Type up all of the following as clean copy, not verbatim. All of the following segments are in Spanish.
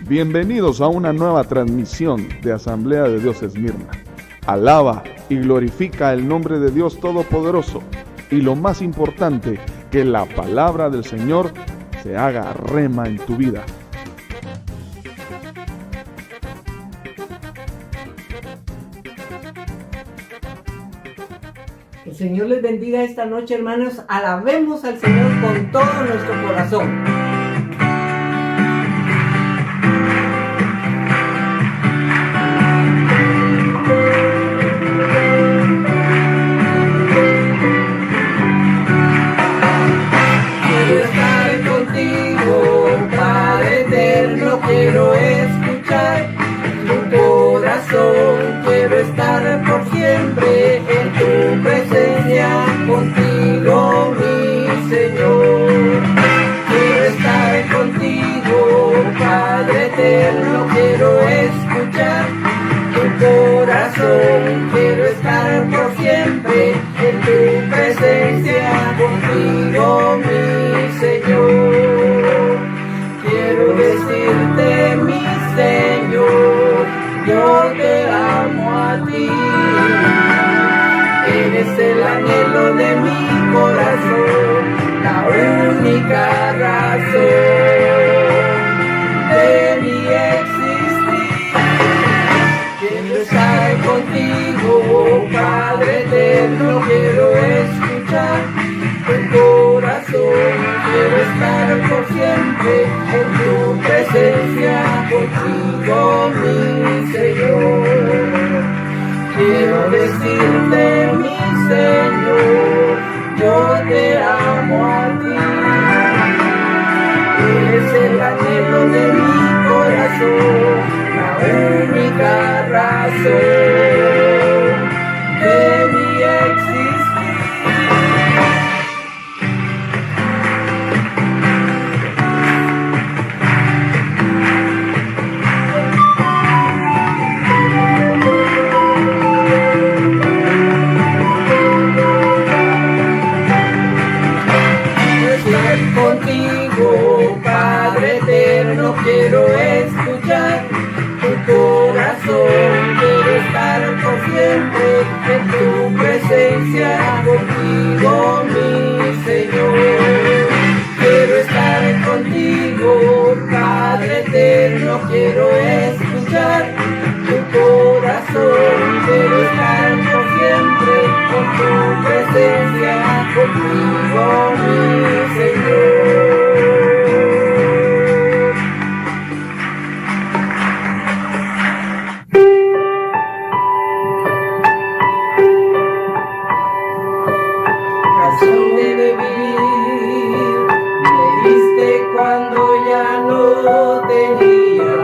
Bienvenidos a una nueva transmisión de Asamblea de Dios Esmirna. Alaba y glorifica el nombre de Dios Todopoderoso. Y lo más importante, que la palabra del Señor se haga rema en tu vida. El Señor les bendiga esta noche, hermanos. Alabemos al Señor con todo nuestro corazón. Quiero escuchar tu corazón, quiero estar por siempre en tu presencia, contigo mi Señor. Quiero estar contigo, Padre eterno, quiero escuchar tu corazón, quiero estar por siempre en tu presencia, contigo mi Señor. Quiero decirte, mi Señor, yo te amo a ti. Eres el anhelo de mi corazón, la única razón de mi existir. Quiero estar contigo, Padre eterno, quiero escuchar tu corazón, quiero estar por siempre en tu presencia, contigo mi Señor. Quiero decirte, mi Señor, yo te amo a ti. Eres el anhelo de mi corazón, la única razón de mi existir. Contigo, Padre eterno, quiero escuchar tu corazón, quiero estar por siempre en tu presencia, contigo mi Señor. Quiero estar contigo, Padre eterno, quiero escuchar tu corazón, quiero estar por siempre en tu presencia, contigo mi Señor. Razón de vivir, me diste cuando ya no tenía.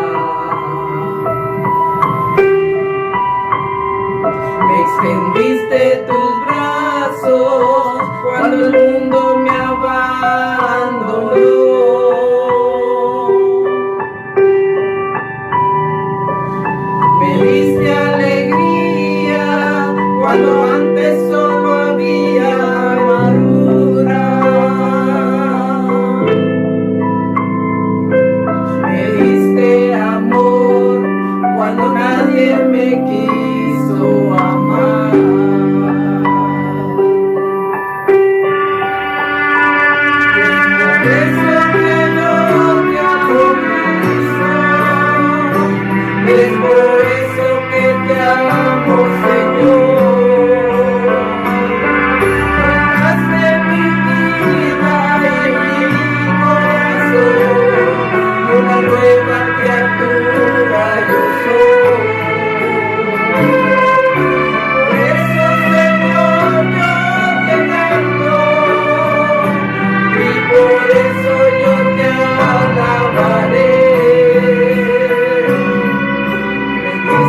Me extendiste tus brazos cuando el mundo me abandonó. Me diste alegría cuando antes solo había amargura. Me diste amor cuando nadie me quiso amar. Es por eso que te amo, Señor. Tomaste mi vida y mi corazón, una nueva criatura yo soy. Por eso, Señor, yo te amo, y por eso yo te alabaré.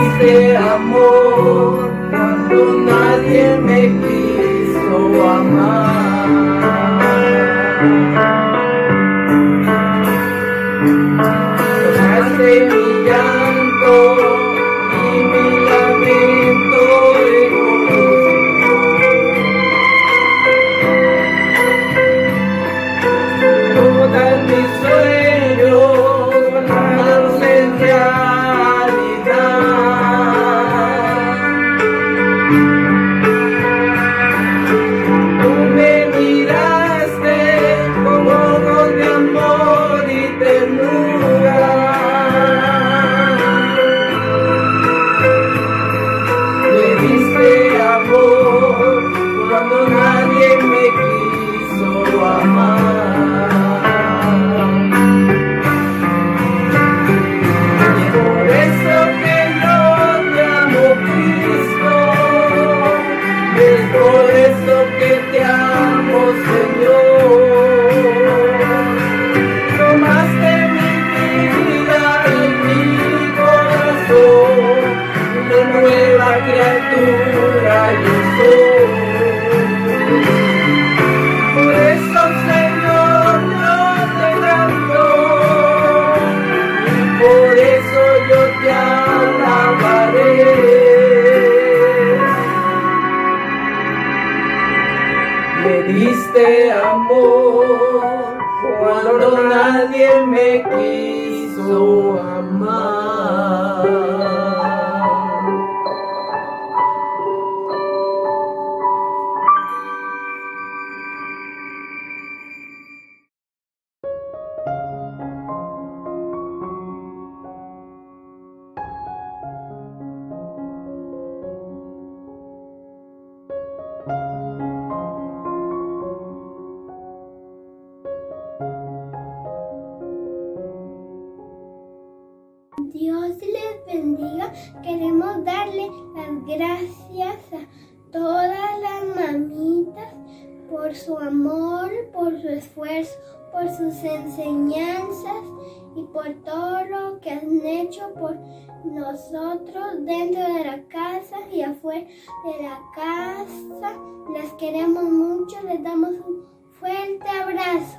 Este amor cuando nadie me quiso amar. Tomaste mi llanto y mi lamento todas mis sueños van a ser te quiso amar. Dios les bendiga. Queremos darle las gracias a todas las mamitas por su amor, por su esfuerzo, por sus enseñanzas y por todo lo que han hecho por nosotros dentro de la casa y afuera de la casa. Les queremos mucho, les damos un fuerte abrazo.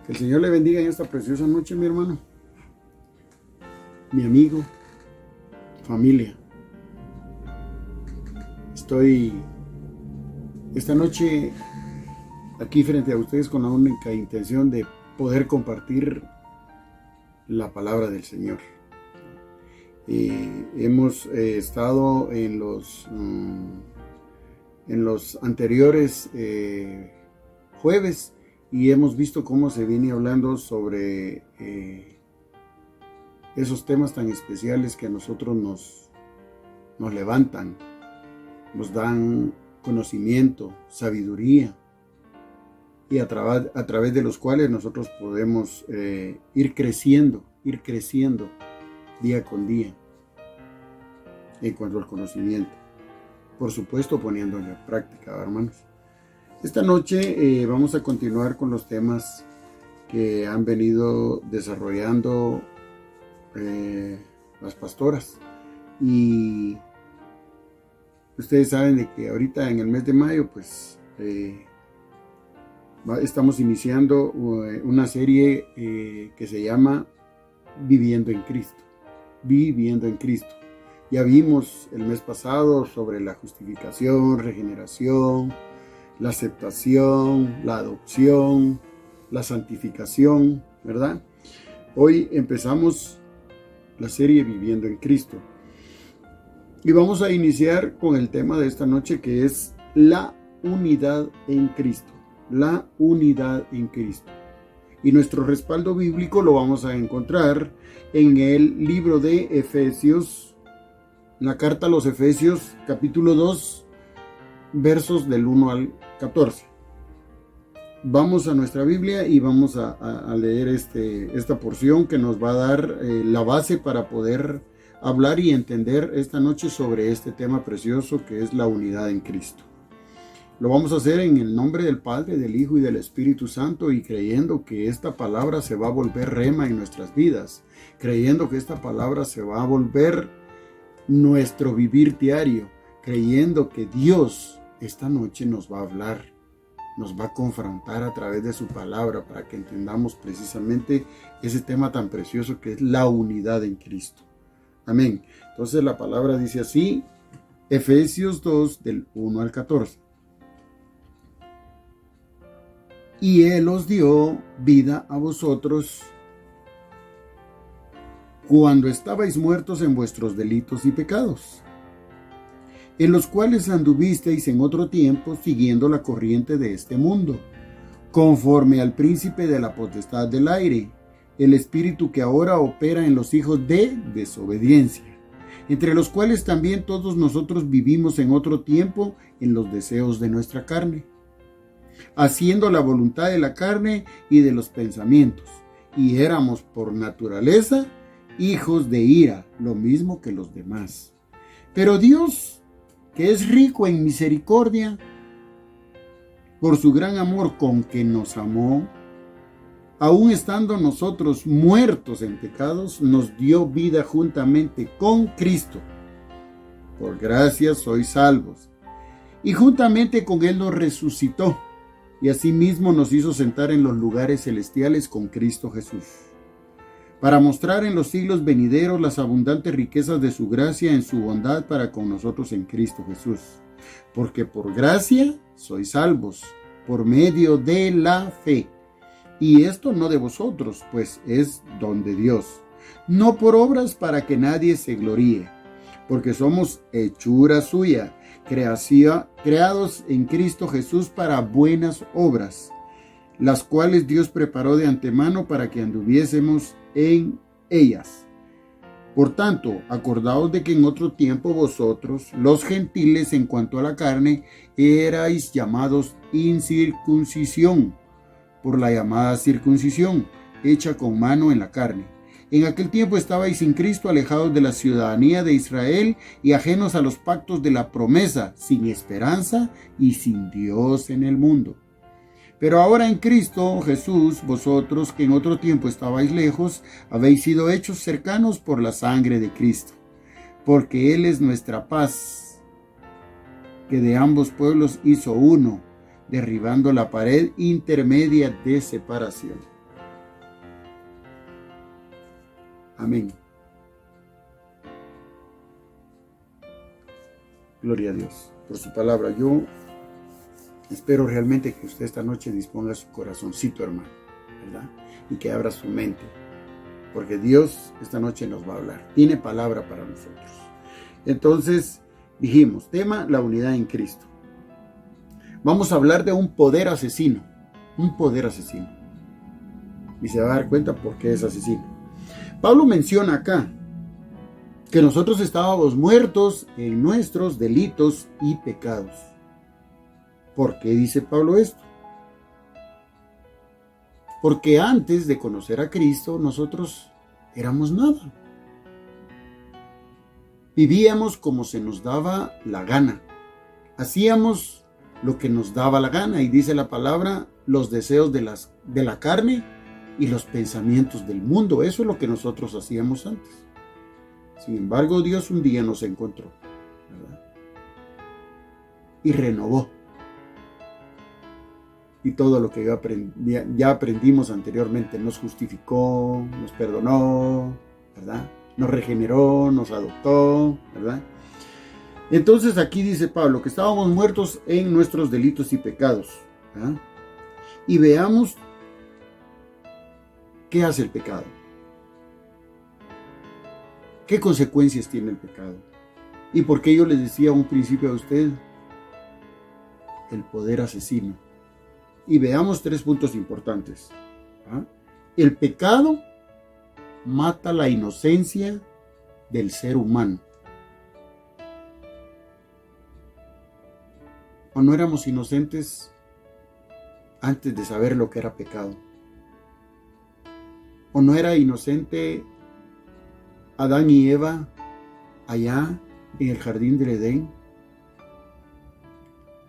Que el Señor le bendiga en esta preciosa noche, mi hermano, mi amigo, familia. Estoy esta noche aquí frente a ustedes con la única intención de poder compartir la palabra del Señor. Hemos estado en los anteriores jueves y hemos visto cómo se viene hablando sobre esos temas tan especiales que a nosotros nos levantan, nos dan conocimiento, sabiduría, y a través de los cuales nosotros podemos ir creciendo día con día en cuanto al conocimiento. Por supuesto, poniéndolo en práctica, hermanos. Esta noche vamos a continuar con los temas que han venido desarrollando las pastoras. Y ustedes saben de que ahorita en el mes de mayo, pues estamos iniciando una serie que se llama Viviendo en Cristo. Viviendo en Cristo. Ya vimos el mes pasado sobre la justificación, regeneración, la aceptación, la adopción, la santificación, ¿verdad? Hoy empezamos la serie Viviendo en Cristo. Y vamos a iniciar con el tema de esta noche, que es la unidad en Cristo. La unidad en Cristo. Y nuestro respaldo bíblico lo vamos a encontrar en el libro de Efesios, la carta a los Efesios, capítulo 2, versos del 1 al 14. Vamos a nuestra Biblia y vamos a leer esta porción que nos va a dar la base para poder hablar y entender esta noche sobre este tema precioso que es la unidad en Cristo. Lo vamos a hacer en el nombre del Padre, del Hijo y del Espíritu Santo, y creyendo que esta palabra se va a volver rema en nuestras vidas, creyendo que esta palabra se va a volver nuestro vivir diario, creyendo que Dios esta noche nos va a hablar nos va a confrontar a través de su palabra para que entendamos precisamente ese tema tan precioso que es la unidad en Cristo. Amén. Entonces la palabra dice así, Efesios 2 del 1 al 14. Y Él os dio vida a vosotros cuando estabais muertos en vuestros delitos y pecados, en los cuales anduvisteis en otro tiempo siguiendo la corriente de este mundo, conforme al príncipe de la potestad del aire, el espíritu que ahora opera en los hijos de desobediencia, entre los cuales también todos nosotros vivimos en otro tiempo en los deseos de nuestra carne, haciendo la voluntad de la carne y de los pensamientos, y éramos por naturaleza hijos de ira, lo mismo que los demás. Pero Dios, que es rico en misericordia, por su gran amor con que nos amó, aun estando nosotros muertos en pecados, nos dio vida juntamente con Cristo. Por gracia sois salvos. Y juntamente con Él nos resucitó, y asimismo nos hizo sentar en los lugares celestiales con Cristo Jesús, para mostrar en los siglos venideros las abundantes riquezas de su gracia en su bondad para con nosotros en Cristo Jesús. Porque por gracia sois salvos, por medio de la fe. Y esto no de vosotros, pues es don de Dios, no por obras para que nadie se gloríe, porque somos hechura suya, creados en Cristo Jesús para buenas obras, las cuales Dios preparó de antemano para que anduviésemos en ellas. Por tanto, acordaos de que en otro tiempo vosotros, los gentiles, en cuanto a la carne, erais llamados incircuncisión, por la llamada circuncisión, hecha con mano en la carne. En aquel tiempo estabais sin Cristo, alejados de la ciudadanía de Israel y ajenos a los pactos de la promesa, sin esperanza y sin Dios en el mundo. Pero ahora en Cristo Jesús, vosotros que en otro tiempo estabais lejos, habéis sido hechos cercanos por la sangre de Cristo, porque Él es nuestra paz, que de ambos pueblos hizo uno, derribando la pared intermedia de separación. Amén. Gloria a Dios por su palabra. Yo espero realmente que usted esta noche disponga su corazoncito, hermano, ¿verdad? Y que abra su mente, porque Dios esta noche nos va a hablar. Tiene palabra para nosotros. Entonces, dijimos, tema, la unidad en Cristo. Vamos a hablar de un poder asesino. Un poder asesino. Y se va a dar cuenta por qué es asesino. Pablo menciona acá que nosotros estábamos muertos en nuestros delitos y pecados. ¿Por qué dice Pablo esto? Porque antes de conocer a Cristo, nosotros éramos nada. Vivíamos como se nos daba la gana. Hacíamos lo que nos daba la gana. Y dice la palabra, los deseos de la carne y los pensamientos del mundo. Eso es lo que nosotros hacíamos antes. Sin embargo, Dios un día nos encontró, ¿verdad? Y renovó. Y todo lo que ya aprendimos anteriormente, nos justificó, nos perdonó, ¿verdad? Nos regeneró, nos adoptó, ¿verdad? Entonces aquí dice Pablo que estábamos muertos en nuestros delitos y pecados, ¿verdad? Y veamos qué hace el pecado. ¿Qué consecuencias tiene el pecado? ¿Y por qué yo les decía a un principio a usted? El poder asesino. Y veamos 3 puntos importantes. ¿Ah? El pecado mata la inocencia del ser humano. ¿O no éramos inocentes antes de saber lo que era pecado? ¿O no era inocente Adán y Eva allá en el jardín del Edén?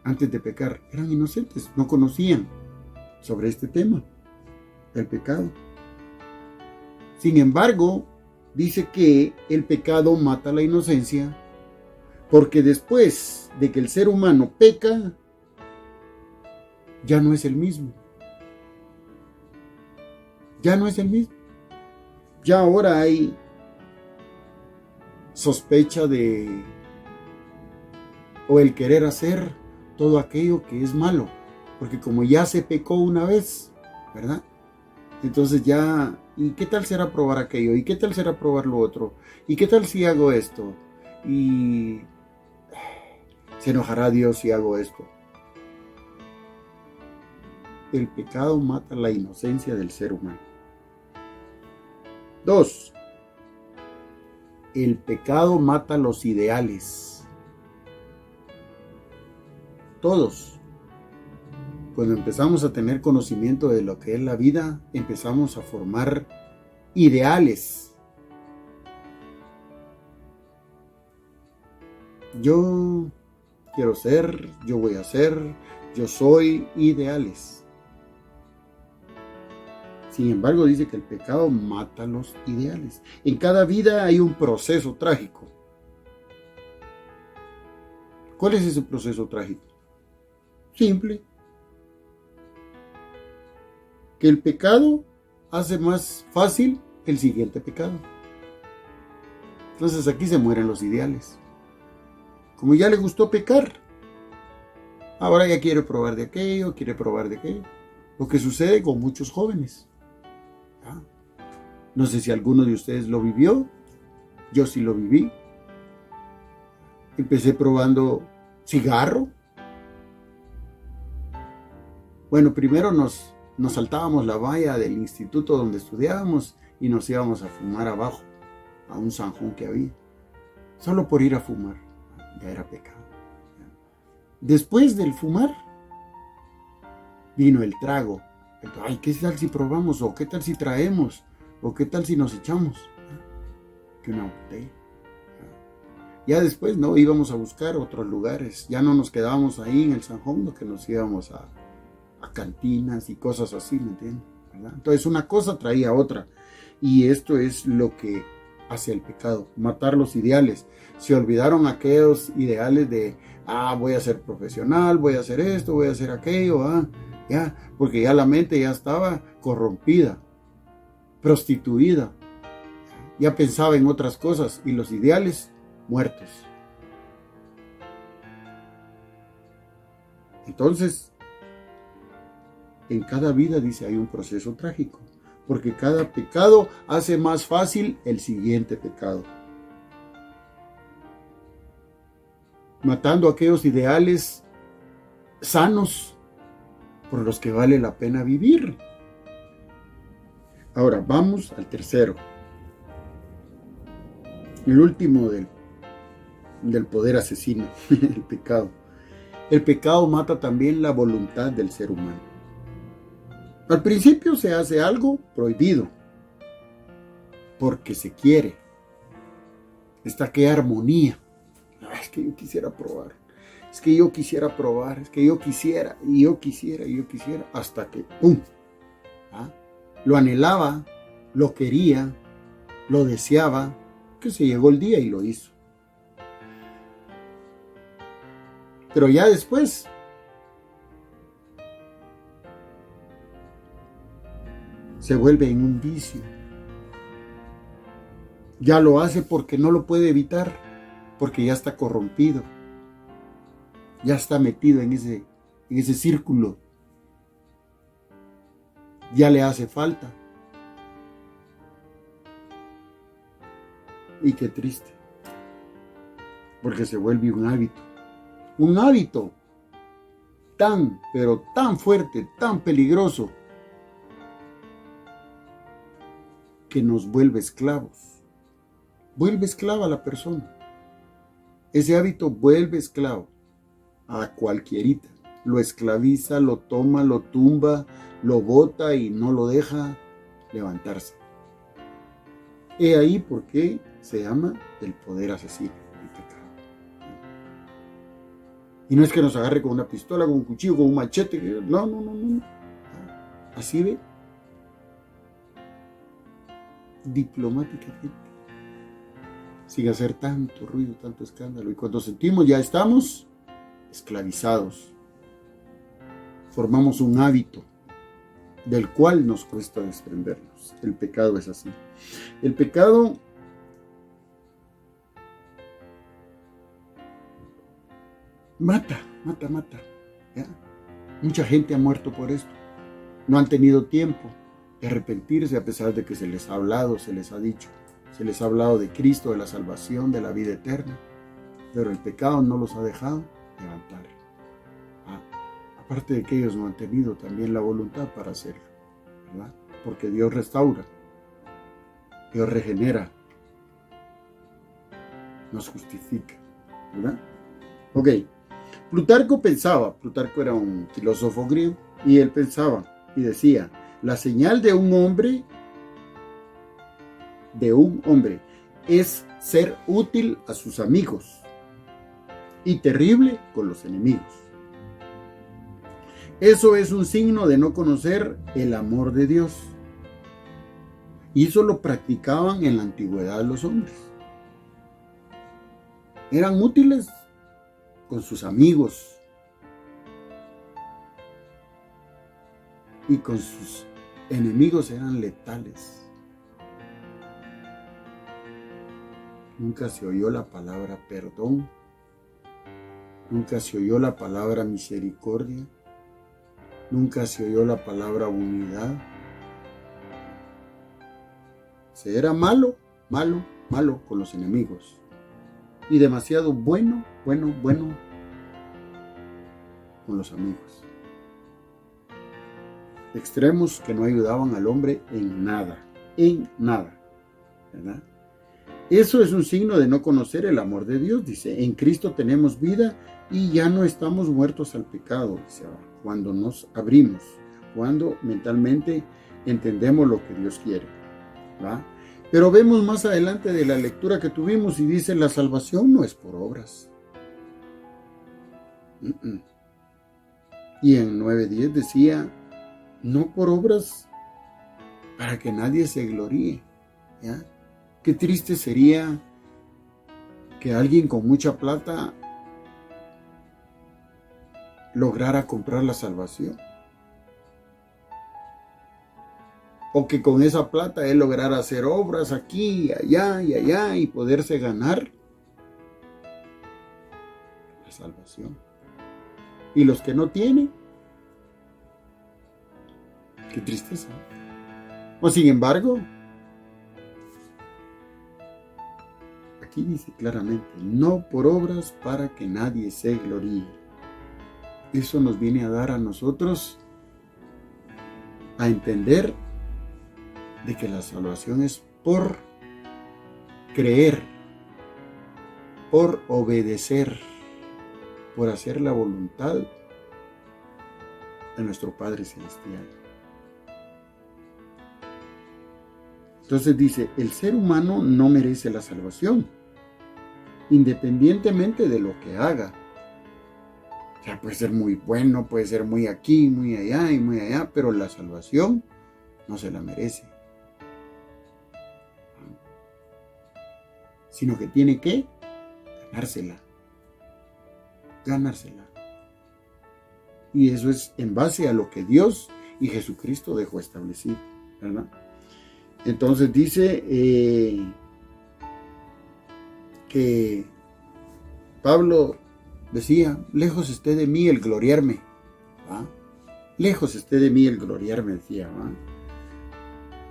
Antes de pecar, eran inocentes, no conocían sobre este tema, el pecado. Sin embargo, dice que el pecado mata la inocencia, porque después de que el ser humano peca, ya no es el mismo. Ya no es el mismo. Ya ahora hay sospecha o el querer hacer todo aquello que es malo, porque como ya se pecó una vez, ¿verdad? Entonces ya, ¿y qué tal será probar aquello? ¿Y qué tal será probar lo otro? ¿Y qué tal si hago esto? Y se enojará Dios si hago esto. El pecado mata la inocencia del ser humano. 2. El pecado mata los ideales. Todos, cuando empezamos a tener conocimiento de lo que es la vida, empezamos a formar ideales. Yo quiero ser, yo voy a ser, yo soy, ideales. Sin embargo, dice que el pecado mata los ideales. En cada vida hay un proceso trágico. ¿Cuál es ese proceso trágico? Simple. Que el pecado hace más fácil el siguiente pecado. Entonces aquí se mueren los ideales. Como ya le gustó pecar, ahora ya quiere probar de aquello, quiere probar de aquello. Lo que sucede con muchos jóvenes. No sé si alguno de ustedes lo vivió. Yo sí lo viví. Empecé probando cigarro. Bueno, primero nos saltábamos la valla del instituto donde estudiábamos y nos íbamos a fumar abajo, a un zanjón que había. Solo por ir a fumar. Ya era pecado. Después del fumar, vino el trago. Ay, ¿qué tal si probamos? ¿O qué tal si traemos? ¿O qué tal si nos echamos? Que una botella. Ya después no íbamos a buscar otros lugares. Ya no nos quedábamos ahí en el zanjón, sino que nos íbamos a cantinas y cosas así, ¿me entienden? ¿Verdad? Entonces una cosa traía otra. Y esto es lo que hace el pecado, matar los ideales. Se olvidaron aquellos ideales de, voy a ser profesional, voy a hacer esto, voy a hacer aquello, ya, porque ya la mente ya estaba corrompida, prostituida, ya pensaba en otras cosas y los ideales muertos. Entonces, en cada vida, dice, hay un proceso trágico, porque cada pecado hace más fácil el siguiente pecado. Matando aquellos ideales sanos por los que vale la pena vivir. Ahora, vamos al tercero. El último del poder asesino, el pecado. El pecado mata también la voluntad del ser humano. Al principio se hace algo prohibido, porque se quiere. Está aquella armonía. Es que yo quisiera probar. Es que yo quisiera probar. Es que yo quisiera, y yo quisiera, y yo quisiera. Hasta que, ¡pum! Lo anhelaba, lo quería, lo deseaba, que se llegó el día y lo hizo. Pero ya después, se vuelve en un vicio. Ya lo hace porque no lo puede evitar, porque ya está corrompido, ya está metido en ese círculo. Ya le hace falta. Y qué triste, porque se vuelve un hábito. Un hábito tan, pero tan fuerte, tan peligroso, que nos vuelve esclavos. Vuelve esclava a la persona. Ese hábito vuelve esclavo a cualquierita. Lo esclaviza, lo toma, lo tumba, lo bota y no lo deja levantarse. He ahí por qué se llama el poder asesino, el pecado. Y no es que nos agarre con una pistola, con un cuchillo, con un machete. No. Así ve. Diplomáticamente. Sin hacer tanto ruido, tanto escándalo. Y cuando sentimos ya estamos esclavizados. formamos un hábito del cual nos cuesta desprendernos. El pecado es así. El pecado mata. ¿Ya? Mucha gente ha muerto por esto. No han tenido tiempo de arrepentirse a pesar de que se les ha hablado, se les ha dicho. Se les ha hablado de Cristo, de la salvación, de la vida eterna. Pero el pecado no los ha dejado levantar. Aparte de que ellos no han tenido también la voluntad para hacerlo, ¿verdad? Porque Dios restaura, Dios regenera, nos justifica, ¿verdad? Ok, Plutarco era un filósofo griego, y él pensaba y decía, la señal de un hombre es ser útil a sus amigos y terrible con los enemigos. Eso es un signo de no conocer el amor de Dios. Y eso lo practicaban en la antigüedad los hombres. Eran útiles con sus amigos y con sus enemigos eran letales. Nunca se oyó la palabra perdón. Nunca se oyó la palabra misericordia. Nunca se oyó la palabra unidad. Se era malo con los enemigos. Y demasiado bueno con los amigos. Extremos que no ayudaban al hombre en nada, ¿verdad? Eso es un signo de no conocer el amor de Dios, dice. En Cristo tenemos vida y ya no estamos muertos al pecado, dice. Cuando nos abrimos, cuando mentalmente entendemos lo que Dios quiere, ¿va? Pero vemos más adelante de la lectura que tuvimos y dice, la salvación no es por obras. Y en 9:10 decía, no por obras para que nadie se gloríe, ¿ya? Qué triste sería que alguien con mucha plata lograra comprar la salvación. O que con esa plata él lograra hacer obras aquí, allá y allá y poderse ganar la salvación. Y los que no tienen, qué tristeza. O sin embargo, aquí dice claramente, no por obras para que nadie se gloríe. Eso nos viene a dar a nosotros a entender de que la salvación es por creer, por obedecer, por hacer la voluntad de nuestro Padre Celestial. Entonces dice, el ser humano no merece la salvación, independientemente de lo que haga. O sea, puede ser muy bueno, puede ser muy aquí, muy allá y muy allá, pero la salvación no se la merece. Sino que tiene que ganársela. Y eso es en base a lo que Dios y Jesucristo dejó establecido, ¿verdad? Entonces dice que Pablo decía, lejos esté de mí el gloriarme, ¿va? Lejos esté de mí el gloriarme, decía, ¿va?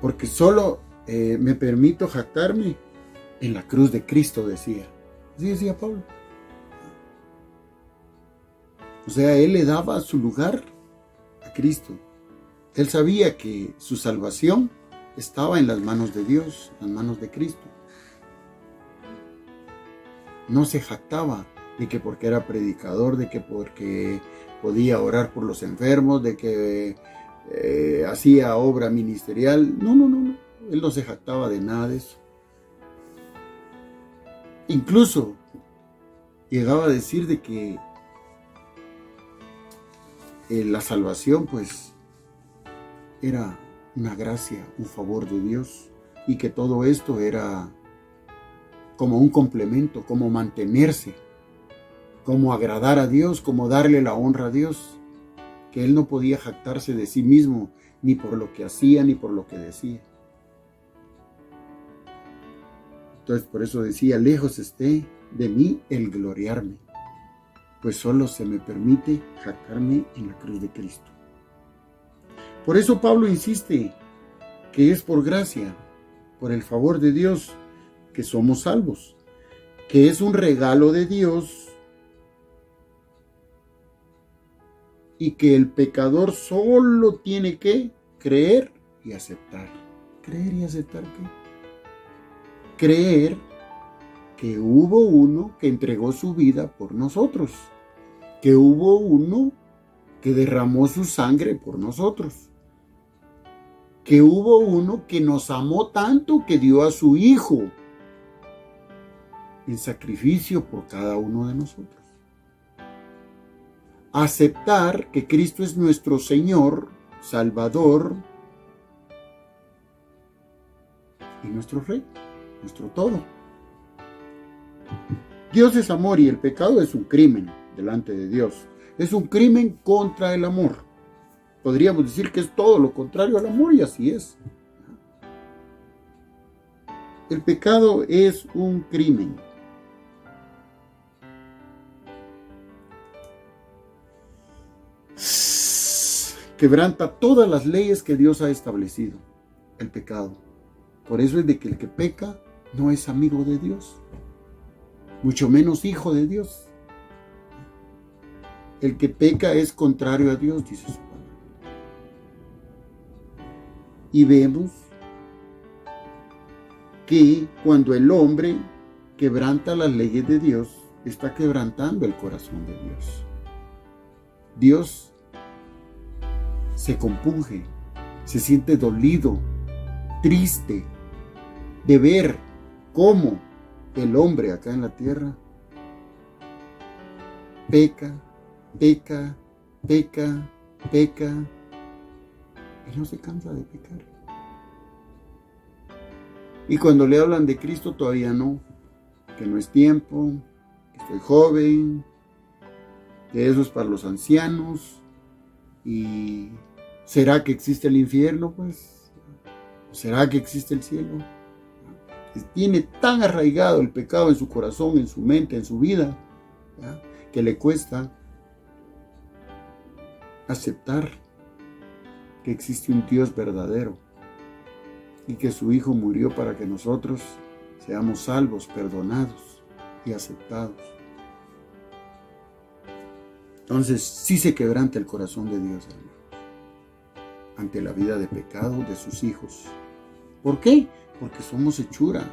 Porque solo me permito jactarme en la cruz de Cristo, decía. Así decía Pablo. O sea, él le daba su lugar a Cristo. Él sabía que su salvación estaba en las manos de Dios, en las manos de Cristo. No se jactaba de que porque era predicador, de que porque podía orar por los enfermos, de que hacía obra ministerial. No. Él no se jactaba de nada de eso. Incluso llegaba a decir de que la salvación pues era una gracia, un favor de Dios, y que todo esto era como un complemento, como mantenerse, como agradar a Dios, como darle la honra a Dios, que él no podía jactarse de sí mismo, ni por lo que hacía, ni por lo que decía. Entonces por eso decía, lejos esté de mí el gloriarme, pues solo se me permite jactarme en la cruz de Cristo. Por eso Pablo insiste que es por gracia, por el favor de Dios, que somos salvos, que es un regalo de Dios y que el pecador solo tiene que creer y aceptar. ¿Creer y aceptar qué? Creer que hubo uno que entregó su vida por nosotros, que hubo uno que derramó su sangre por nosotros, que hubo uno que nos amó tanto que dio a su Hijo en sacrificio por cada uno de nosotros. Aceptar que Cristo es nuestro Señor, Salvador y nuestro Rey, nuestro todo. Dios es amor y el pecado es un crimen delante de Dios. Es un crimen contra el amor. Podríamos decir que es todo lo contrario al amor y así es. El pecado es un crimen. Quebranta todas las leyes que Dios ha establecido, el pecado. Por eso es de que el que peca no es amigo de Dios, mucho menos hijo de Dios. El que peca es contrario a Dios, dice su palabra. Y vemos que cuando el hombre quebranta las leyes de Dios, está quebrantando el corazón de Dios. Dios se compunge, se siente dolido, triste de ver cómo el hombre acá en la tierra peca, peca, peca, peca y no se cansa de pecar. Y cuando le hablan de Cristo todavía no, que no es tiempo, que estoy joven, que eso es para los ancianos. ¿Y será que existe el infierno, pues? ¿O será que existe el cielo? Tiene tan arraigado el pecado en su corazón, en su mente, en su vida, ¿ya?, que le cuesta aceptar que existe un Dios verdadero y que su Hijo murió para que nosotros seamos salvos, perdonados y aceptados. Entonces sí se quebranta el corazón de Dios, hermano, ante la vida de pecado de sus hijos. ¿Por qué? Porque somos hechura.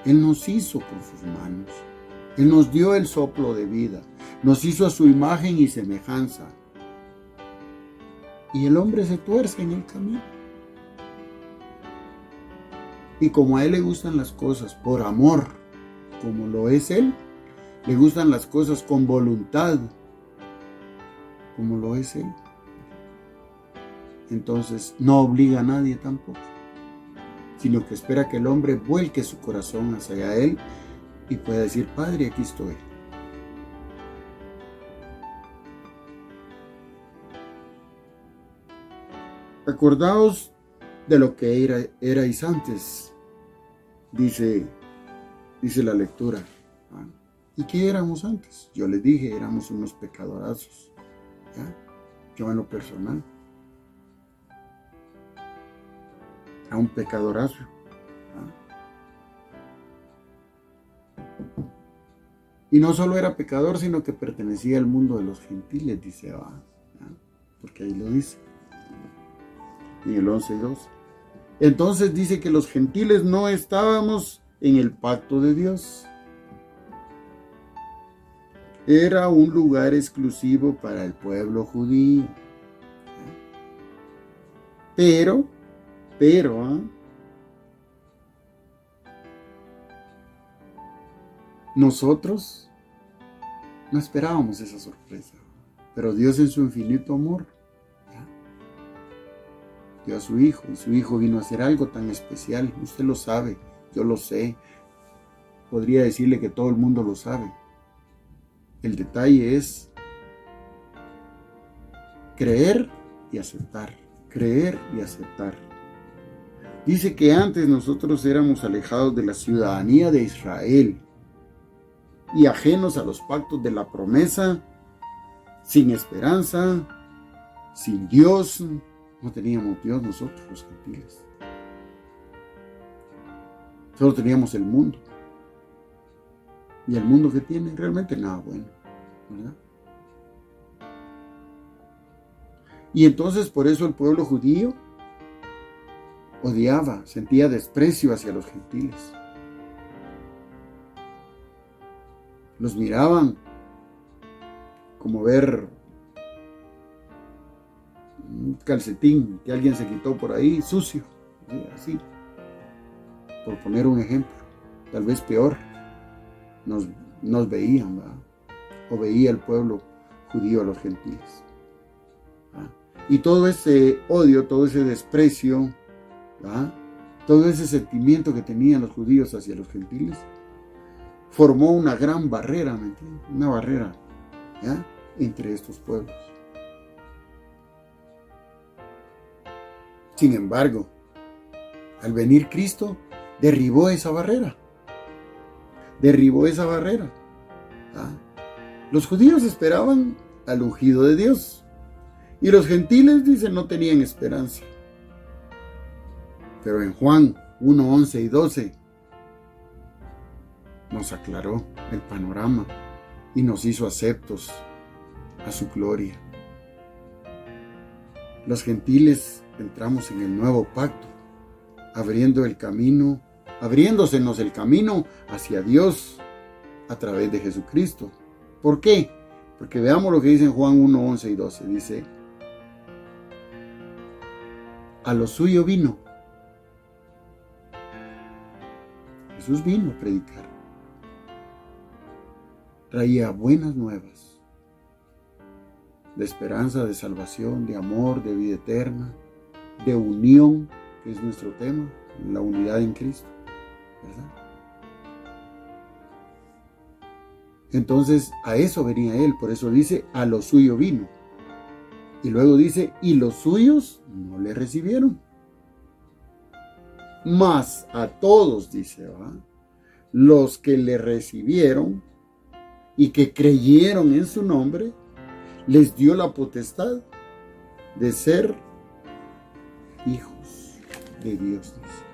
Él nos hizo con sus manos. Él nos dio el soplo de vida. Nos hizo a su imagen y semejanza. Y el hombre se tuerce en el camino. Y como a él le gustan las cosas por amor, como lo es él, le gustan las cosas con voluntad, como lo es él. Entonces no obliga a nadie tampoco, sino que espera que el hombre vuelque su corazón hacia él y pueda decir: Padre, aquí estoy. Acordaos de lo que erais antes, dice la lectura. ¿Y qué éramos antes? Yo les dije, éramos unos pecadorazos. ¿Ya? Yo en lo personal era un pecadorazo. Y no solo era pecador, sino que pertenecía al mundo de los gentiles, dice Abba, porque ahí lo dice en el 11:2. Entonces dice que los gentiles no estábamos en el pacto de Dios. Era un lugar exclusivo para el pueblo judío. Pero, nosotros no esperábamos esa sorpresa. Pero Dios en su infinito amor dio a su Hijo, y su Hijo vino a hacer algo tan especial. Usted lo sabe, yo lo sé. Podría decirle que todo el mundo lo sabe. El detalle es creer y aceptar, creer y aceptar. Dice que antes nosotros éramos alejados de la ciudadanía de Israel y ajenos a los pactos de la promesa, sin esperanza, sin Dios. No teníamos Dios nosotros los gentiles. Solo teníamos el mundo. Y el mundo que tiene realmente nada bueno, ¿verdad? Y entonces por eso el pueblo judío odiaba, sentía desprecio hacia los gentiles. Los miraban como ver un calcetín que alguien se quitó por ahí, sucio, así, por poner un ejemplo. Tal vez peor, nos veían, ¿verdad? O veía el pueblo judío a los gentiles, ¿verdad? Y todo ese odio, todo ese desprecio, ¿verdad? Todo ese sentimiento que tenían los judíos hacia los gentiles, formó una gran barrera, ¿me entiendes? Una barrera, ¿ya?, entre estos pueblos. Sin embargo, al venir Cristo, derribó esa barrera. Derribó esa barrera. ¿Ah? Los judíos esperaban al ungido de Dios. Y los gentiles, dicen, no tenían esperanza. Pero en Juan 1, 11 y 12 nos aclaró el panorama y nos hizo aceptos a su gloria. Los gentiles entramos en el nuevo pacto, abriéndosenos el camino hacia Dios a través de Jesucristo. ¿Por qué? Porque veamos lo que dice en Juan 1, 11 y 12. Dice: a lo suyo vino. Jesús vino a predicar. Traía buenas nuevas de esperanza, de salvación, de amor, de vida eterna, de unión, que es nuestro tema, la unidad en Cristo, ¿verdad? Entonces a eso venía Él, por eso dice, a lo suyo vino. Y luego dice, y los suyos no le recibieron. Mas a todos, dice, ¿va?, los que le recibieron y que creyeron en su nombre, les dio la potestad de ser hijos de Dios, dice.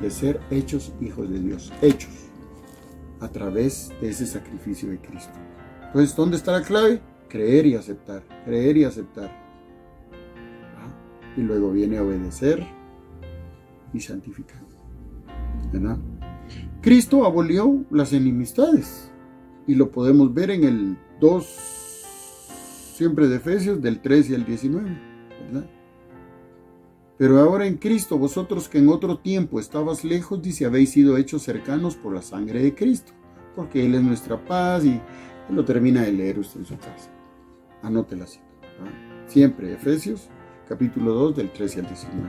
De ser hechos hijos de Dios, hechos a través de ese sacrificio de Cristo. Entonces, ¿dónde está la clave? Creer y aceptar, creer y aceptar. ¿Ah? Y luego viene a obedecer y santificar, ¿verdad? Cristo abolió las enemistades y lo podemos ver en el 2, siempre de Efesios, del 13 al 19, ¿verdad? Pero ahora en Cristo, vosotros que en otro tiempo estabas lejos, dice, habéis sido hechos cercanos por la sangre de Cristo, porque Él es nuestra paz, y lo termina de leer usted en su casa. Anótela así, ¿verdad? Siempre Efesios, capítulo 2, del 13 al 19.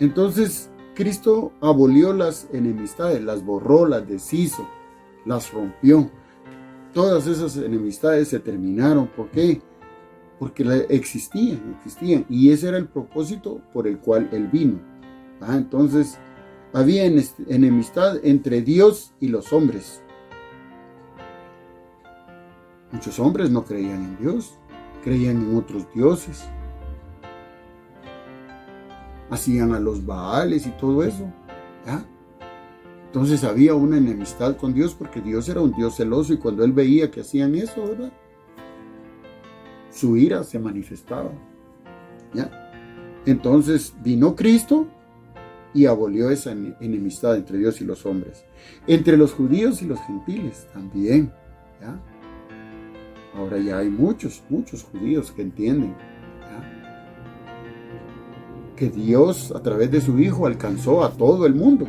Entonces, Cristo abolió las enemistades, las borró, las deshizo, las rompió. Todas esas enemistades se terminaron. ¿Por qué? Porque existían. Y ese era el propósito por el cual Él vino. Entonces, había enemistad entre Dios y los hombres. Muchos hombres no creían en Dios, creían en otros dioses. Hacían a los Baales y todo eso, ¿ya? Entonces había una enemistad con Dios porque Dios era un Dios celoso y cuando Él veía que hacían eso, ¿verdad?, su ira se manifestaba, ¿ya? Entonces vino Cristo y abolió esa enemistad entre Dios y los hombres, entre los judíos y los gentiles también, ¿ya? Ahora ya hay muchos judíos que entienden, que Dios a través de su Hijo alcanzó a todo el mundo,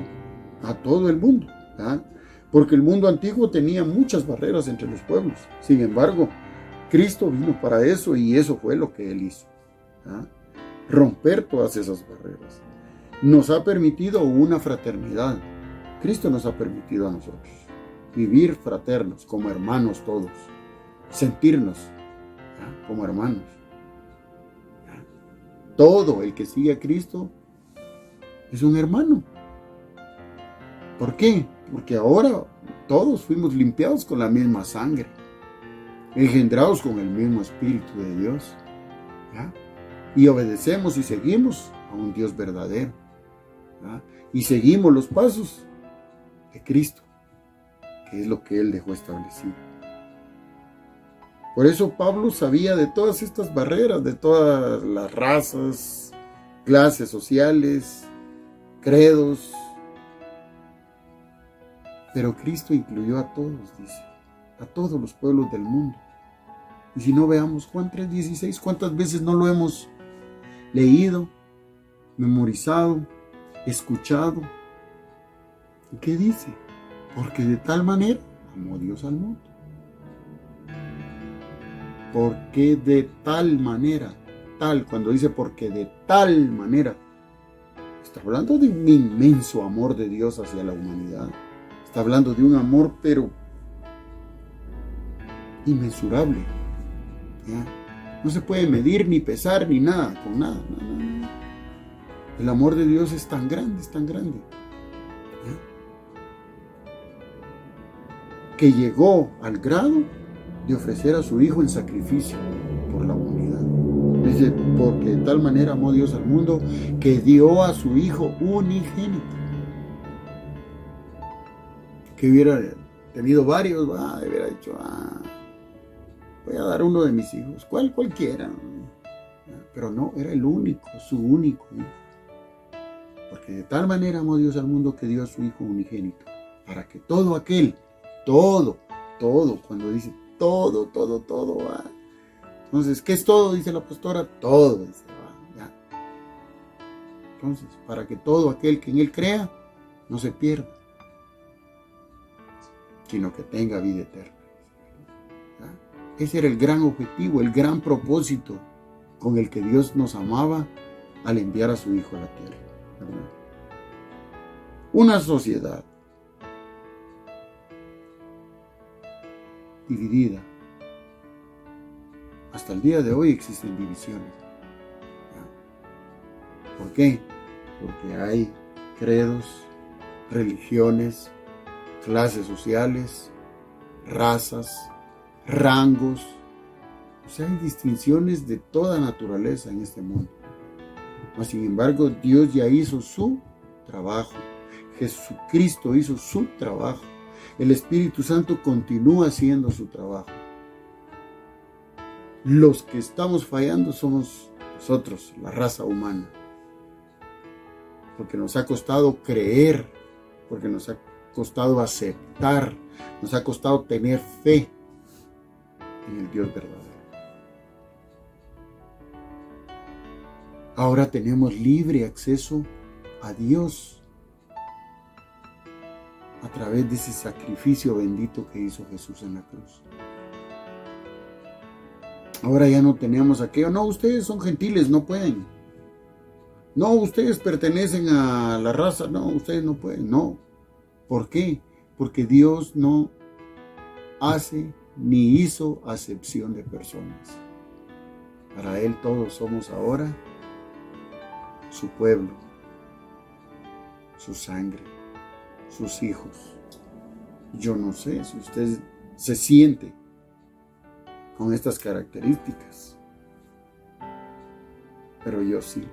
¿verdad? Porque el mundo antiguo tenía muchas barreras entre los pueblos. Sin embargo, Cristo vino para eso y eso fue lo que Él hizo, ¿verdad? Romper todas esas barreras. Nos ha permitido una fraternidad. Cristo nos ha permitido a nosotros vivir fraternos, como hermanos todos, sentirnos como hermanos. Todo el que sigue a Cristo es un hermano. ¿Por qué? Porque ahora todos fuimos limpiados con la misma sangre, engendrados con el mismo Espíritu de Dios, ¿ya? Y obedecemos y seguimos a un Dios verdadero, ¿ya? Y seguimos los pasos de Cristo, que es lo que Él dejó establecido. Por eso Pablo sabía de todas estas barreras, de todas las razas, clases sociales, credos. Pero Cristo incluyó a todos, dice, a todos los pueblos del mundo. Y si no, veamos Juan 3:16, ¿cuántas veces no lo hemos leído, memorizado, escuchado? ¿Y qué dice? Porque de tal manera amó Dios al mundo. Porque de tal manera, tal, cuando dice porque de tal manera, está hablando de un inmenso amor de Dios hacia la humanidad. Está hablando de un amor, pero inmensurable, ¿ya? No se puede medir, ni pesar, ni nada, con nada, no. El amor de Dios es tan grande, ¿ya? Que llegó al grado de ofrecer a su Hijo en sacrificio por la humanidad. Dice, porque de tal manera amó Dios al mundo, que dio a su Hijo unigénito. Que hubiera tenido varios, hubiera dicho, voy a dar uno de mis hijos, cualquiera. Pero no, era el único, su único hijo. Porque de tal manera amó Dios al mundo que dio a su Hijo unigénito, para que todo aquel, todo, cuando dice todo. Entonces, ¿qué es todo? Dice la pastora, todo, dice, ya. Entonces, para que todo aquel que en Él crea, no se pierda, sino que tenga vida eterna. ¿Ya? Ese era el gran objetivo, el gran propósito con el que Dios nos amaba al enviar a su Hijo a la tierra, ¿verdad? Una sociedad dividida. Hasta el día de hoy existen divisiones. ¿Ya? ¿Por qué? Porque hay credos, religiones, clases sociales, razas, rangos. O sea, hay distinciones de toda naturaleza en este mundo. Mas, sin embargo, Dios ya hizo su trabajo. Jesucristo hizo su trabajo. El Espíritu Santo continúa haciendo su trabajo. Los que estamos fallando somos nosotros, la raza humana. Porque nos ha costado creer, porque nos ha costado aceptar, nos ha costado tener fe en el Dios verdadero. Ahora tenemos libre acceso a Dios a través de ese sacrificio bendito que hizo Jesús en la cruz. Ahora ya no tenemos aquello, no, ustedes son gentiles, no pueden. No, ustedes pertenecen a la raza, no, ustedes no pueden, no. ¿Por qué? Porque Dios no hace ni hizo acepción de personas. Para Él todos somos ahora su pueblo, su sangre, sus hijos. Yo no sé si usted se siente con estas características, pero yo sí.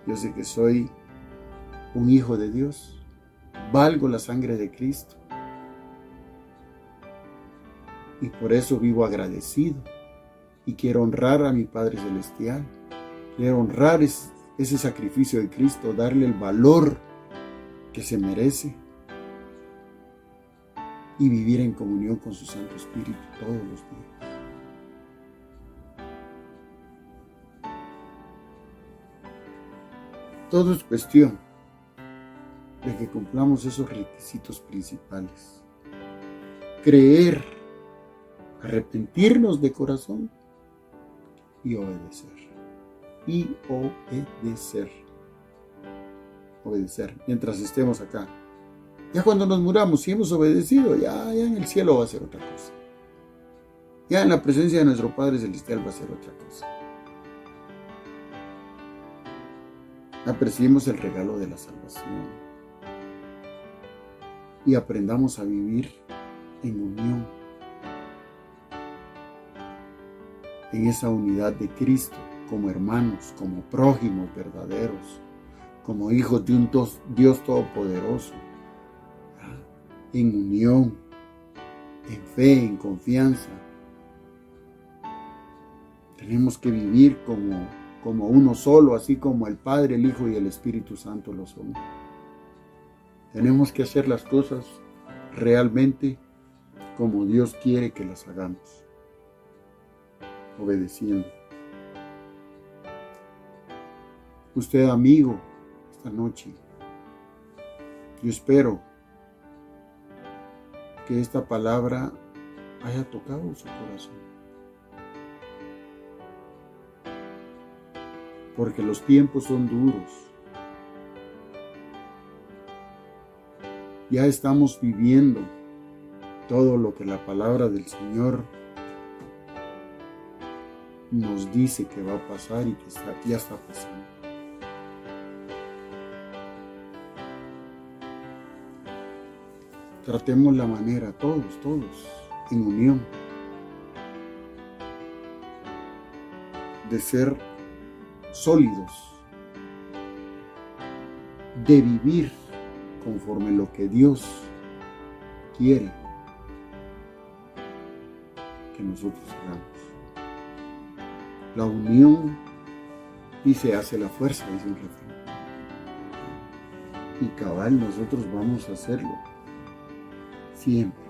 Yo sé que soy un hijo de Dios, valgo la sangre de Cristo y por eso vivo agradecido y quiero honrar a mi Padre Celestial, quiero honrar ese sacrificio de Cristo, darle el valor que se merece y vivir en comunión con su Santo Espíritu todos los días. Todo es cuestión de que cumplamos esos requisitos principales. Creer, arrepentirnos de corazón y obedecer. Y obedecer mientras estemos acá. Ya cuando nos muramos, si hemos obedecido, ya en el cielo va a ser otra cosa. Ya en la presencia de nuestro Padre Celestial va a ser otra cosa. Apreciemos el regalo de la salvación y aprendamos a vivir en unión, en esa unidad de Cristo, como hermanos, como prójimos verdaderos, como hijos de un Dios todopoderoso, en unión, en fe, en confianza. Tenemos que vivir como uno solo, así como el Padre, el Hijo y el Espíritu Santo lo son. Tenemos que hacer las cosas realmente como Dios quiere que las hagamos, obedeciendo. Usted, amigo, esta noche, yo espero que esta palabra haya tocado su corazón, porque los tiempos son duros. Ya estamos viviendo todo lo que la palabra del Señor nos dice que va a pasar y que ya está pasando. Tratemos la manera, todos, en unión, de ser sólidos, de vivir conforme lo que Dios quiere que nosotros hagamos. La unión, dice, hace la fuerza, dice un refrán. Y cabal, nosotros vamos a hacerlo. Siempre.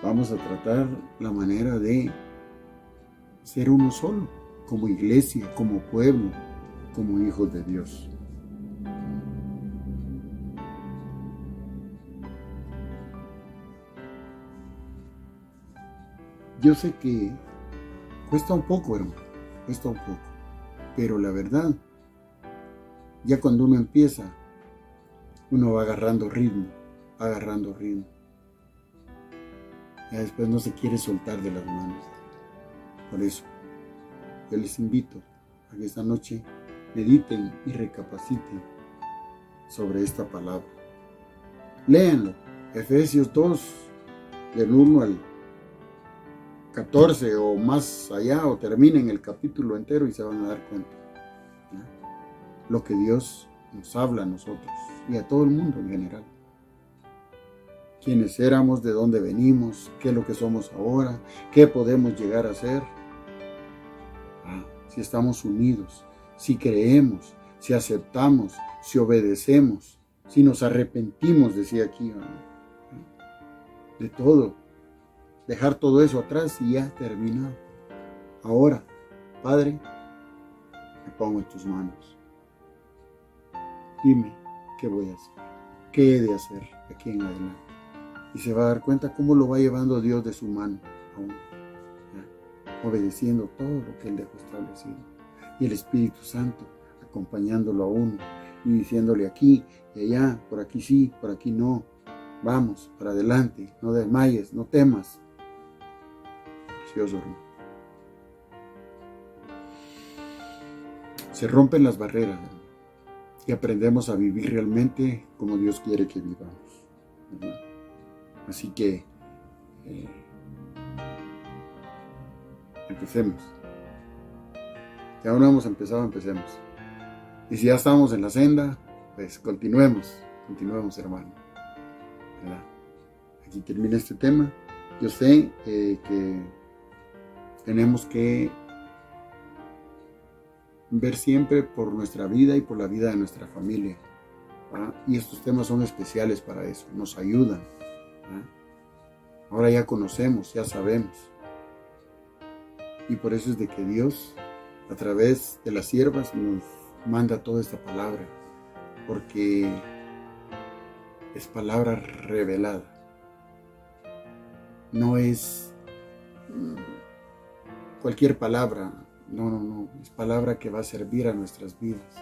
Vamos a tratar la manera de ser uno solo, como iglesia, como pueblo, como hijos de Dios. Yo sé que cuesta un poco, hermano, cuesta un poco, pero la verdad, ya cuando uno empieza, uno va agarrando ritmo. Ya después no se quiere soltar de las manos. Por eso, yo les invito a que esta noche mediten y recapaciten sobre esta palabra. Léanlo, Efesios 2, del 1 al 14 o más allá, o terminen el capítulo entero y se van a dar cuenta, ¿no? Lo que Dios nos habla a nosotros y a todo el mundo en general. Quiénes éramos, de dónde venimos, qué es lo que somos ahora, qué podemos llegar a ser. Si estamos unidos, si creemos, si aceptamos, si obedecemos, si nos arrepentimos, decía aquí, de todo. Dejar todo eso atrás y ya terminado. Ahora, Padre, me pongo en tus manos. Dime qué voy a hacer, qué he de hacer de aquí en adelante. Y se va a dar cuenta cómo lo va llevando Dios de su mano a uno, obedeciendo todo lo que Él dejó establecido. Y el Espíritu Santo acompañándolo a uno y diciéndole aquí y allá, por aquí sí, por aquí no. Vamos, para adelante, no desmayes, no temas. Precioso, hermano. Se rompen las barreras, hermano, y aprendemos a vivir realmente como Dios quiere que vivamos, ¿verdad? Así que empecemos. Si aún no hemos empezado, empecemos. Y si ya estamos en la senda, pues continuemos, hermano, ¿verdad? Aquí termina este tema. Yo sé que tenemos que ver siempre por nuestra vida y por la vida de nuestra familia, ¿verdad? Y estos temas son especiales para eso, nos ayudan, ¿verdad? Ahora ya conocemos, ya sabemos. Y por eso es de que Dios, a través de las siervas, nos manda toda esta palabra, porque es palabra revelada. No es cualquier palabra, no, es palabra que va a servir a nuestras vidas.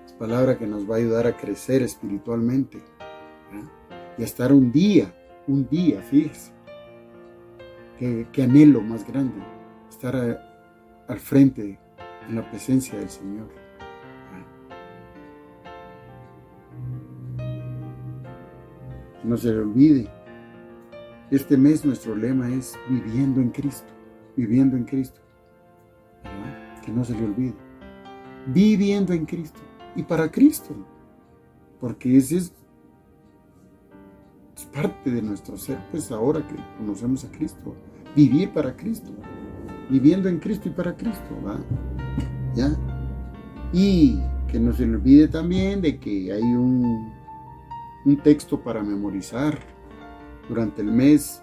Es palabra que nos va a ayudar a crecer espiritualmente, ¿verdad? Y a estar un día, fíjese, qué anhelo más grande, estar al frente en la presencia del Señor. No se le olvide, este mes nuestro lema es viviendo en Cristo, viviendo en Cristo. ¿Verdad? Que no se le olvide, viviendo en Cristo y para Cristo, porque ese es parte de nuestro ser, pues ahora que conocemos a Cristo, vivir para Cristo, viviendo en Cristo y para Cristo, ¿va? ¿Ya? Y que no se le olvide también de que hay un texto para memorizar durante el mes.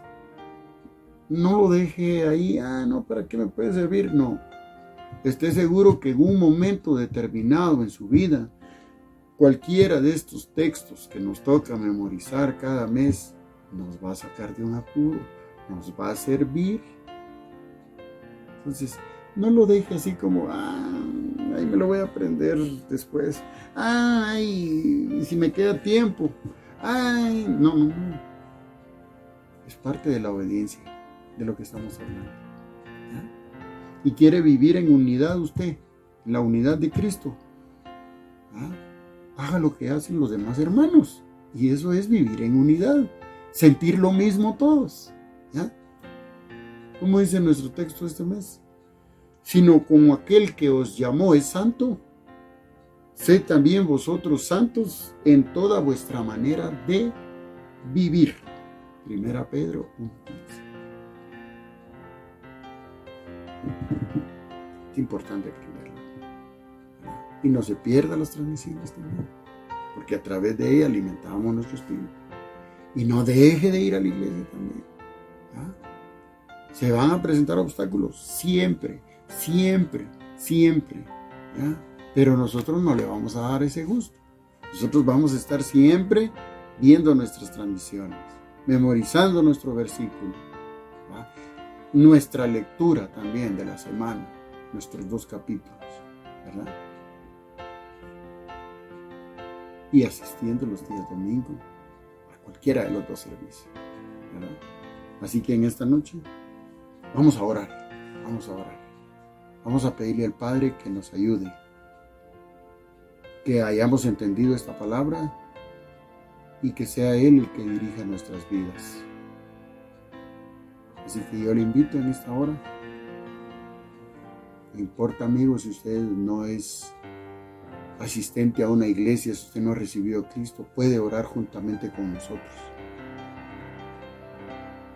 No lo deje ahí, no, ¿para qué me puede servir? No, esté seguro que en un momento determinado en su vida, cualquiera de estos textos que nos toca memorizar cada mes nos va a sacar de un apuro, nos va a servir. Entonces, no lo deje así como, ahí me lo voy a aprender después. Ay, si me queda tiempo. No. Es parte de la obediencia de lo que estamos hablando. ¿Ya? Y quiere vivir en unidad usted, en la unidad de Cristo. Haga lo que hacen los demás hermanos. Y eso es vivir en unidad. Sentir lo mismo todos. ¿Ya? ¿Cómo dice nuestro texto este mes? Sino como aquel que os llamó es santo, sed también vosotros santos en toda vuestra manera de vivir. 1 Pedro 1:15. Es importante aprenderlo. Y no se pierdan las transmisiones también, porque a través de ella alimentamos nuestro espíritu. Y no deje de ir a la iglesia también. Se van a presentar obstáculos siempre. ¿Ya? Pero nosotros no le vamos a dar ese gusto. Nosotros vamos a estar siempre viendo nuestras transmisiones, memorizando nuestro versículo, ¿va? Nuestra lectura también de la semana, nuestros 2 capítulos, ¿verdad? Y asistiendo los días domingo a cualquiera de los 2 servicios, ¿verdad? Así que en esta noche vamos a orar. Vamos a pedirle al Padre que nos ayude, que hayamos entendido esta palabra y que sea Él el que dirija nuestras vidas. Así que yo le invito en esta hora. No importa, amigo, si usted no es asistente a una iglesia, si usted no ha recibido a Cristo, puede orar juntamente con nosotros,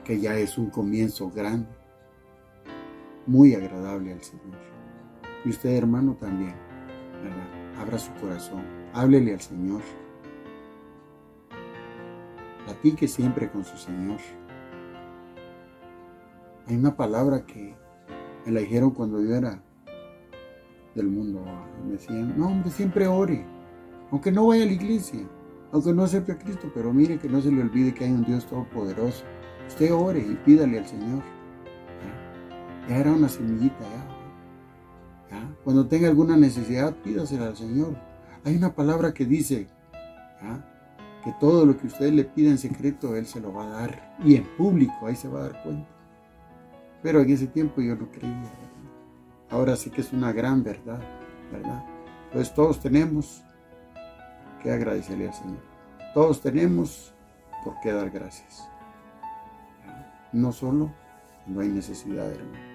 que ya es un comienzo grande, muy agradable al Señor. Y usted, hermano, también, ¿verdad? Abra su corazón, háblele al Señor, platique siempre con su Señor. Hay una palabra que me la dijeron cuando yo era del mundo. Me decían, no, hombre, siempre ore, aunque no vaya a la iglesia, aunque no acepte a Cristo, pero mire que no se le olvide que hay un Dios todopoderoso. Usted ore y pídale al Señor. Ya era una semillita, ya. Cuando tenga alguna necesidad, pídasela al Señor. Hay una palabra que dice, que todo lo que usted le pida en secreto, Él se lo va a dar. Y en público, ahí se va a dar cuenta. Pero en ese tiempo yo no creía, ¿verdad? Ahora sí que es una gran verdad, ¿verdad? Entonces todos tenemos que agradecerle al Señor. Todos tenemos por qué dar gracias. No solo cuando hay necesidad, hermano.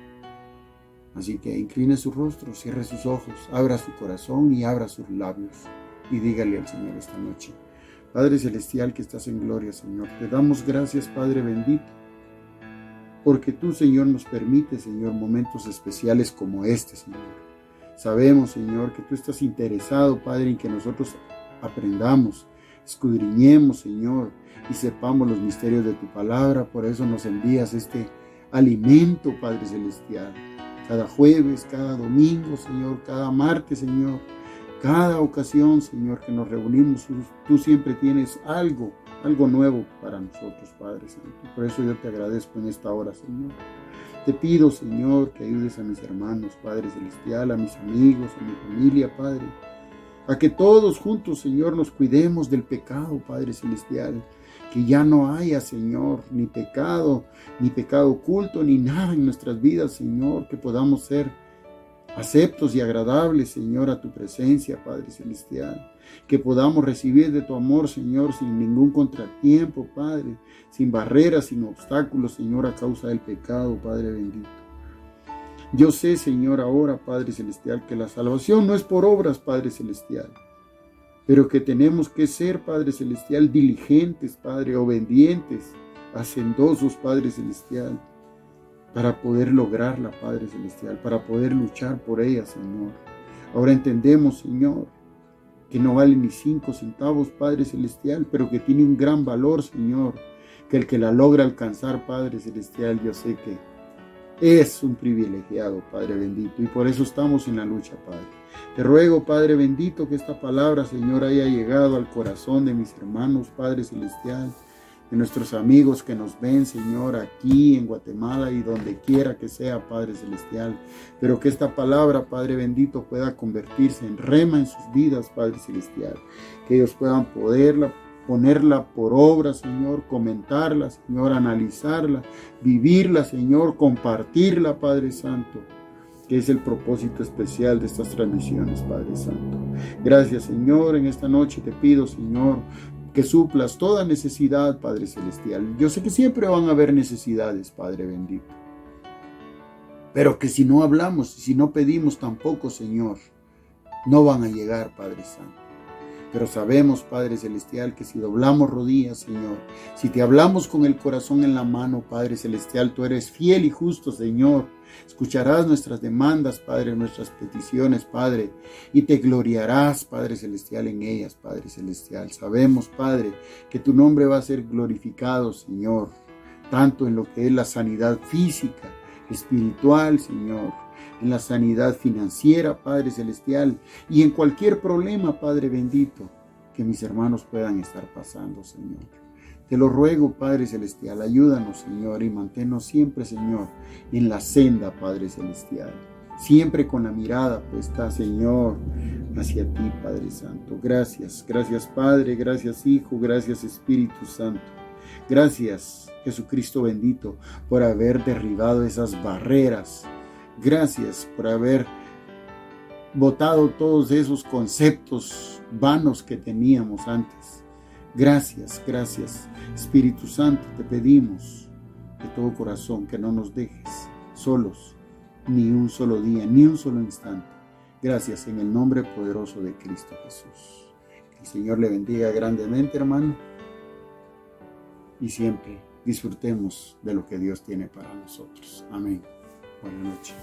Así que incline su rostro, cierre sus ojos, abra su corazón y abra sus labios y dígale al Señor esta noche: Padre Celestial que estás en gloria, Señor, te damos gracias, Padre bendito, porque tú, Señor, nos permites, Señor, momentos especiales como este, Señor. Sabemos, Señor, que tú estás interesado, Padre, en que nosotros aprendamos, escudriñemos, Señor, y sepamos los misterios de tu palabra. Por eso nos envías este alimento, Padre Celestial, cada jueves, cada domingo, Señor, cada martes, Señor, cada ocasión, Señor, que nos reunimos, tú siempre tienes algo nuevo para nosotros, Padre Santo. Por eso yo te agradezco en esta hora, Señor. Te pido, Señor, que ayudes a mis hermanos, Padre Celestial, a mis amigos, a mi familia, Padre, a que todos juntos, Señor, nos cuidemos del pecado, Padre Celestial, que ya no haya, Señor, ni pecado oculto, ni nada en nuestras vidas, Señor, que podamos ser aceptos y agradables, Señor, a tu presencia, Padre Celestial. Que podamos recibir de tu amor, Señor, sin ningún contratiempo, Padre, sin barreras, sin obstáculos, Señor, a causa del pecado, Padre bendito. Yo sé, Señor, ahora, Padre Celestial, que la salvación no es por obras, Padre Celestial, pero que tenemos que ser, Padre Celestial, diligentes, Padre, obedientes, hacendosos, Padre Celestial, para poder lograrla, Padre Celestial, para poder luchar por ella, Señor. Ahora entendemos, Señor, que no vale ni 5 centavos, Padre Celestial, pero que tiene un gran valor, Señor, que el que la logra alcanzar, Padre Celestial, yo sé que es un privilegiado, Padre bendito, y por eso estamos en la lucha, Padre. Te ruego, Padre bendito, que esta palabra, Señor, haya llegado al corazón de mis hermanos, Padre Celestial, de nuestros amigos que nos ven, Señor, aquí en Guatemala y donde quiera que sea, Padre Celestial. Pero que esta palabra, Padre bendito, pueda convertirse en rema en sus vidas, Padre Celestial. Que ellos puedan ponerla por obra, Señor, comentarla, Señor, analizarla, vivirla, Señor, compartirla, Padre Santo, que es el propósito especial de estas transmisiones, Padre Santo. Gracias, Señor. En esta noche te pido, Señor, que suplas toda necesidad, Padre Celestial. Yo sé que siempre van a haber necesidades, Padre bendito, pero que si no hablamos y si no pedimos tampoco, Señor, no van a llegar, Padre Santo. Pero sabemos, Padre Celestial, que si doblamos rodillas, Señor, si te hablamos con el corazón en la mano, Padre Celestial, tú eres fiel y justo, Señor. Escucharás nuestras demandas, Padre, nuestras peticiones, Padre, y te gloriarás, Padre Celestial, en ellas, Padre Celestial. Sabemos, Padre, que tu nombre va a ser glorificado, Señor, tanto en lo que es la sanidad física, espiritual, Señor, en la sanidad financiera, Padre Celestial, y en cualquier problema, Padre bendito, que mis hermanos puedan estar pasando, Señor. Te lo ruego, Padre Celestial, ayúdanos, Señor, y manténnos siempre, Señor, en la senda, Padre Celestial. Siempre con la mirada puesta, Señor, hacia ti, Padre Santo. Gracias, gracias, Padre, gracias, Hijo, gracias, Espíritu Santo. Gracias, Jesucristo bendito, por haber derribado esas barreras. Gracias por haber botado todos esos conceptos vanos que teníamos antes. Gracias, gracias, Espíritu Santo, te pedimos de todo corazón que no nos dejes solos ni un solo día, ni un solo instante. Gracias en el nombre poderoso de Cristo Jesús. Que el Señor le bendiga grandemente, hermano, y siempre disfrutemos de lo que Dios tiene para nosotros. Amén. Buenas noches.